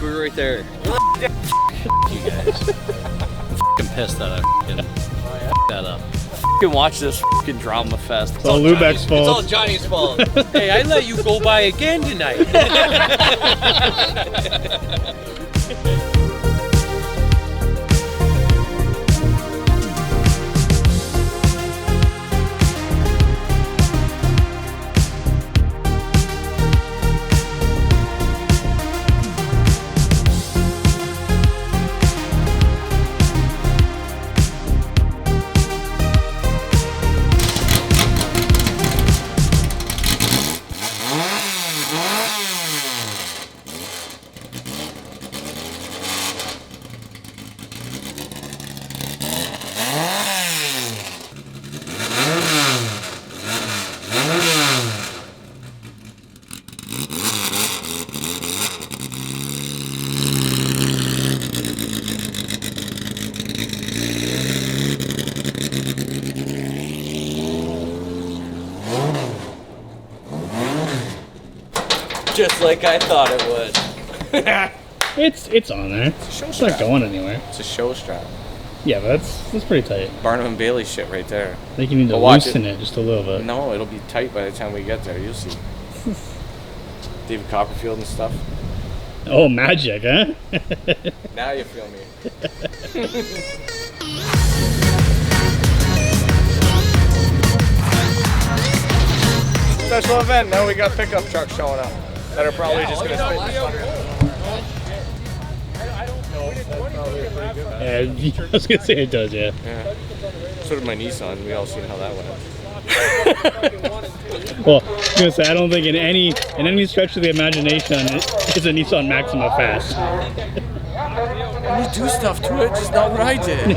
We're right there. You guys. I'm pissed that I that up. Watch this drama fest. It's all Lubeck's fault. It's all Johnny's fault. Hey, I let you go by again tonight. Just like I thought it would. It's on there. It's not going anywhere. It's a show strap. Yeah, but that's pretty tight. Barnum and Bailey shit right there. I think you need to loosen it just a little bit. No, it'll be tight by the time we get there. You'll see. David Copperfield and stuff. Oh, magic, huh? Now you feel me. Special event. Now we got pickup trucks showing up that are probably just going to spit this one. Yeah, I was gonna say it does, yeah. So did my Nissan. We all seen how that went. Well, I was gonna say I don't think in any stretch of the imagination is a Nissan Maxima fast. We do stuff to it, just not what I did.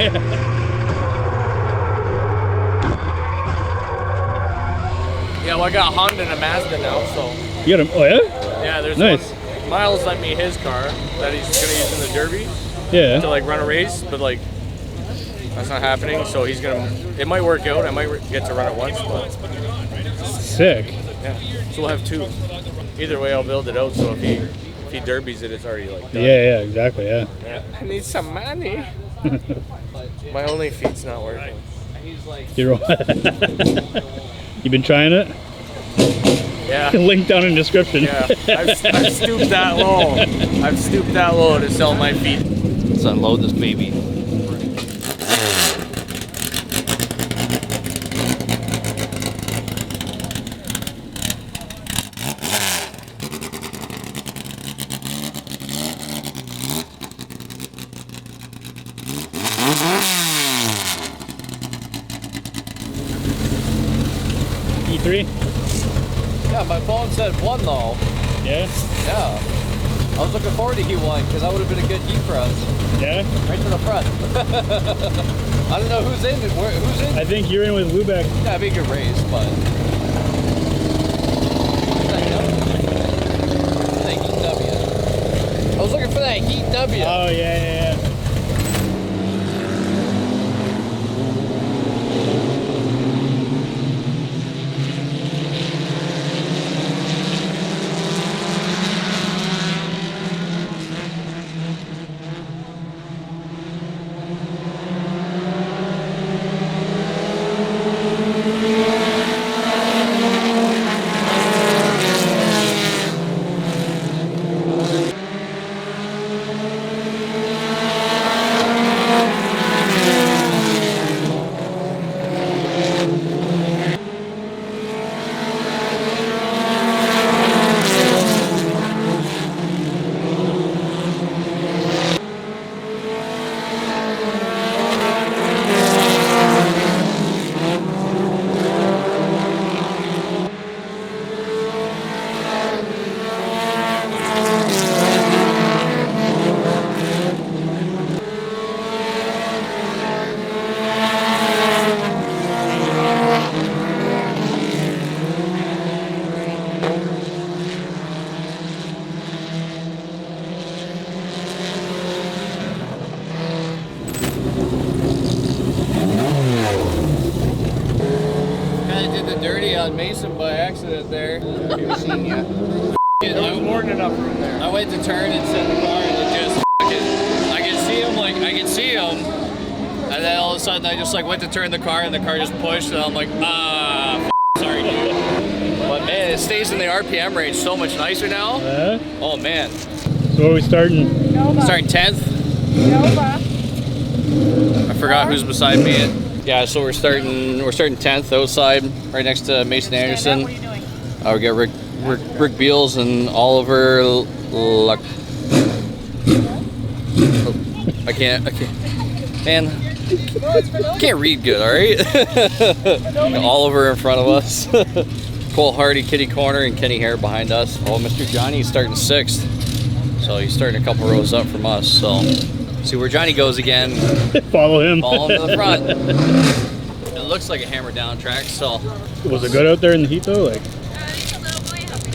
Yeah, well, I got a Honda and a Mazda now, so. You got him? Oh yeah. Yeah, there's nice. one. Miles lent me his car that he's gonna use in the Derby. Yeah. To like run a race, but like that's not happening. So he's gonna. It might work out. I might get to run it once, but. Sick. Yeah. So we'll have two. Either way, I'll build it out. So if he derbies it, it's already like done. Yeah, exactly, yeah. I need some money. My only feet's not working. You're You been trying it? Yeah. Link down in description. Yeah. I've stooped that low. I've stooped that low to sell my feet. Let's unload this baby. E3? Yeah, my phone said 1 though. Yeah? Yeah. I was looking forward to E1 because that would have been a good heat for us. Yeah? Right to the front. I don't know who's in. Who's in? I think you're in with Lubeck. Yeah, it'd be a good race, but. That Heat W. I was looking for that Heat W. Oh, yeah. Mason by accident there. There was more than enough room there. I went to turn and set the car, and it just fucking, I can see him, and then all of a sudden I just like went to turn the car, and the car just pushed, and I'm like, sorry, dude. But man, it stays in the RPM range so much nicer now. Oh man. So where are we starting? Starting 10th. I forgot who's beside me. Yeah, so we're starting 10th outside, right next to Mason Anderson. We got Rick Beals and Oliver Luck. I can't, man, can't read good, all right? Oliver in front of us. Cole Hardy, Kitty Corner, and Kenny Hare behind us. Oh, Mr. Johnny's starting 6th. So he's starting a couple rows up from us. So see where Johnny goes again. Follow him. Follow him to the front. It looks like a hammer down track. So was it good out there in the heat though? Like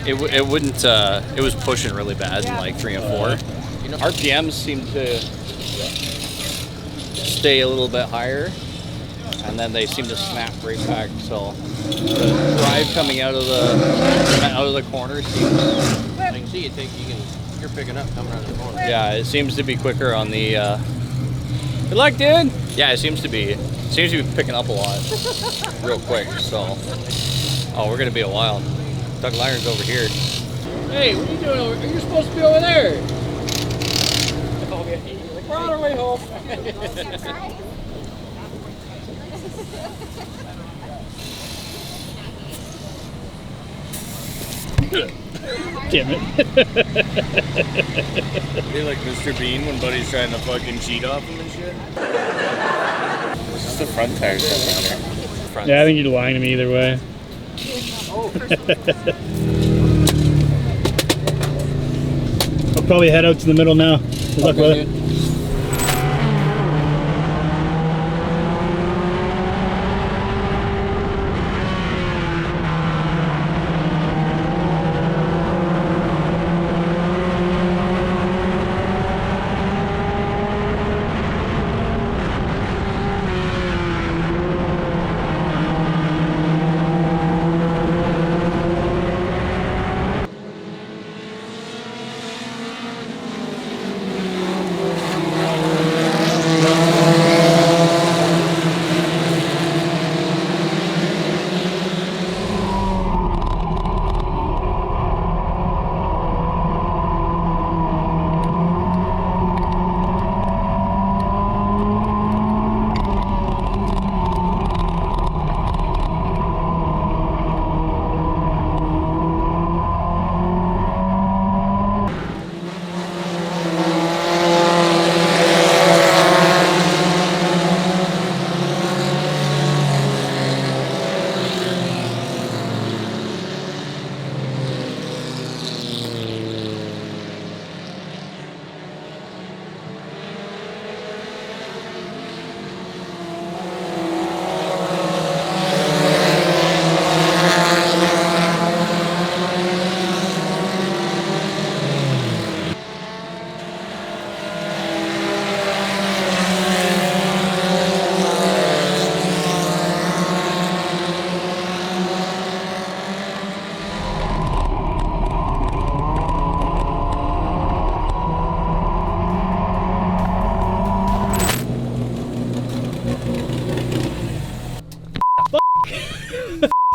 it wouldn't. It was pushing really bad in like 3 and 4. You know, RPMs seem to stay a little bit higher, and then they seem to snap right back. So the drive coming out of the corner seems. I can see you're picking up coming out of the corner. Yeah, it seems to be quicker on the. Good luck, dude. Yeah, it seems to be picking up a lot, real quick. So, we're gonna be a while. Doug Lyron's over here. Hey, what are you doing over? You're supposed to be over there. We're on our way home. damn it. They like Mr. Bean when Buddy's trying to fucking cheat off him and shit. It's just the front tires that matter. Yeah, I think you're lying to me either way. I'll probably head out to the middle now. Good luck, brother.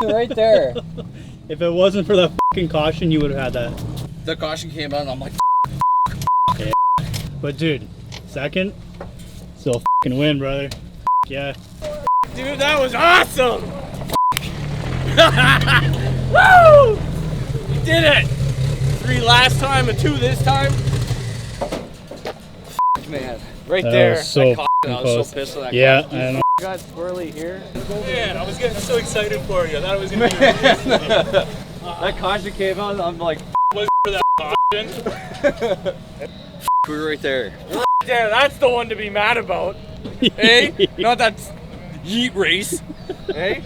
Right there. If it wasn't for the fucking caution, you would have had that. The caution came out, and I'm like, But dude, second, still fucking win, brother. Yeah. Dude, that was awesome! Woo! You did it! 3 last time and 2 this time. man. Right That there. was so I close. was so pissed with that. Yeah, caution. I know. Got squirrely here. Man, I was getting so excited for you. I thought it was gonna be That caution came out, I'm like, was for that caution. we were right there. Damn, that's the one to be mad about. Hey? Not that yeet race. Hey?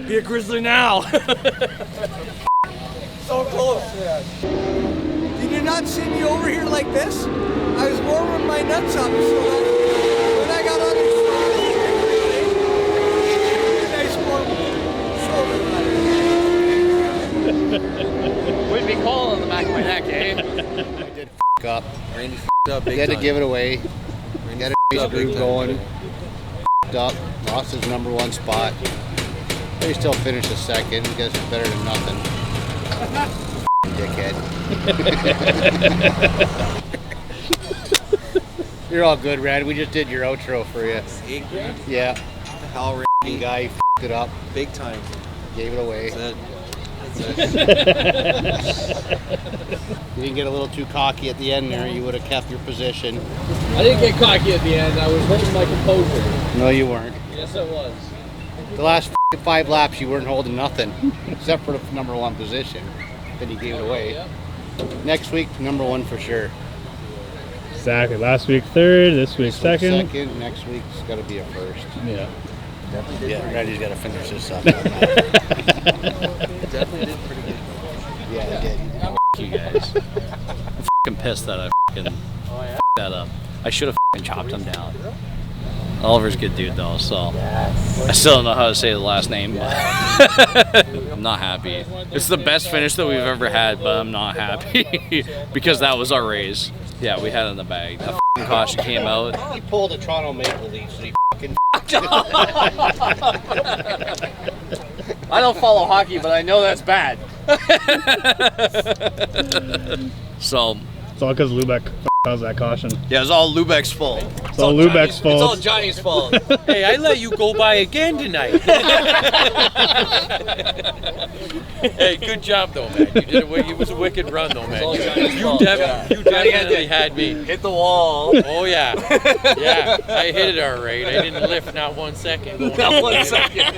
Be a grizzly now. So close. Yeah. Did you not see me over here like this? I was warming my nuts up so that when I got on the shoulder, nice warm shoulder. Wouldn't be up. Randy up big He had to time. give it away. He had a up nice big groove time going. today. Up, lost his #1 spot. But he still finished a second. I guess it's better than nothing. Dickhead. You're all good, Randy. We just did your outro for you. Yeah. Hal Randy, Guy f***ed it up. big time. Gave it away. That's it. You didn't get a little too cocky at the end there. You would have kept your position. I didn't get cocky at the end. I was holding my composure. No, you weren't. Yes, I was. The last 5 laps, you weren't holding nothing except for the #1 position. Then you gave it away. Next week, #1 for sure. Exactly. Last week third, this week second. Second. Next week's got to be a first. Yeah. Yeah, Randy's got to finish this up. Definitely did pretty good. Yeah, he did. You guys. I'm fucking pissed that I fucking fucked that up. I should have fucking chopped him down. Oliver's a good dude though, so I still don't know how to say the last name. But I'm not happy. It's the best finish that we've ever had, but I'm not happy because that was our raise. Yeah, we had it in the bag. That fucking caution came out. He pulled a Toronto Maple Leafs and he fucking I don't follow hockey, but I know that's bad. So, It's all because Lubeck caused that caution. yeah, it's all Lubeck's fault. It's all Lubeck's fault. It's all Johnny's fault. Hey, I let you go by again tonight. Hey, good job though, man. You did it was a wicked run though, man. all You, Johnny's you, fault. you definitely had me. Hit the wall. Oh yeah. Yeah, I hit it all right. I didn't lift not 1 second. Not 1 second.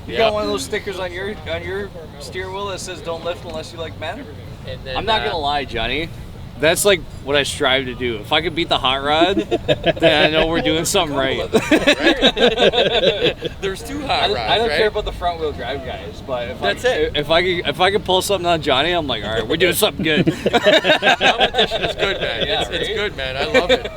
You Yeah. got one of those stickers on your steer wheel that says "Don't lift unless you like men." And then, I'm not gonna lie, Johnny. That's like what I strive to do. If I could beat the hot rod, then I know we're doing something right. There's 2 hot rods, I don't right? care about the front wheel drive guys, but That's it. If I could pull something on Johnny, I'm like, all right, we're doing something good. Competition is good, man. Yeah, It's right? good, man. I love it.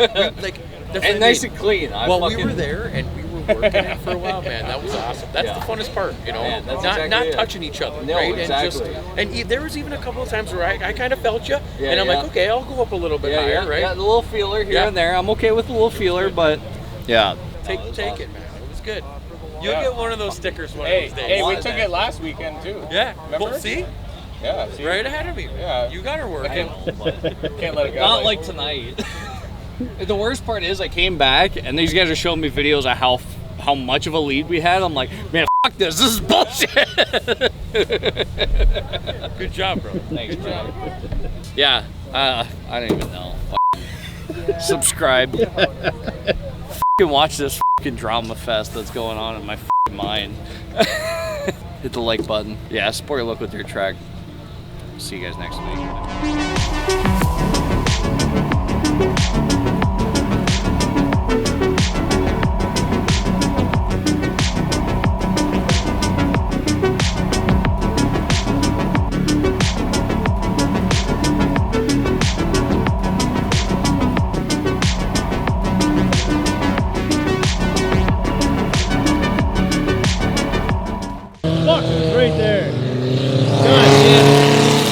And nice and clean. We were there and we were working it for a while, man. That was awesome. That's the funnest part, you know. Man, that's not exactly it. touching each other, No, right? exactly. And there was even a couple of times where I kind of felt you, Yeah, and I'm yeah. like, okay, I'll go up a little bit higher, right? Yeah, the little feeler here Yeah. and there. I'm okay with the little feeler, but yeah. Take it, man. It was good. You'll get one of those stickers one of those days. Hey, we took it last weekend too. Yeah. Remember? Well, see, Yeah. See? right ahead of me. Yeah. You got her working. Can't let it go. Not like tonight. The worst part is I came back and these guys are showing me videos of how much of a lead we had. I'm like, man, fuck this. This is bullshit. Good job, bro. Thanks, bro. Yeah, I don't even know. Subscribe. Fucking watch this fucking drama fest that's going on in my fucking mind. Hit the like button. Yeah, support your local dirt track. See you guys next week.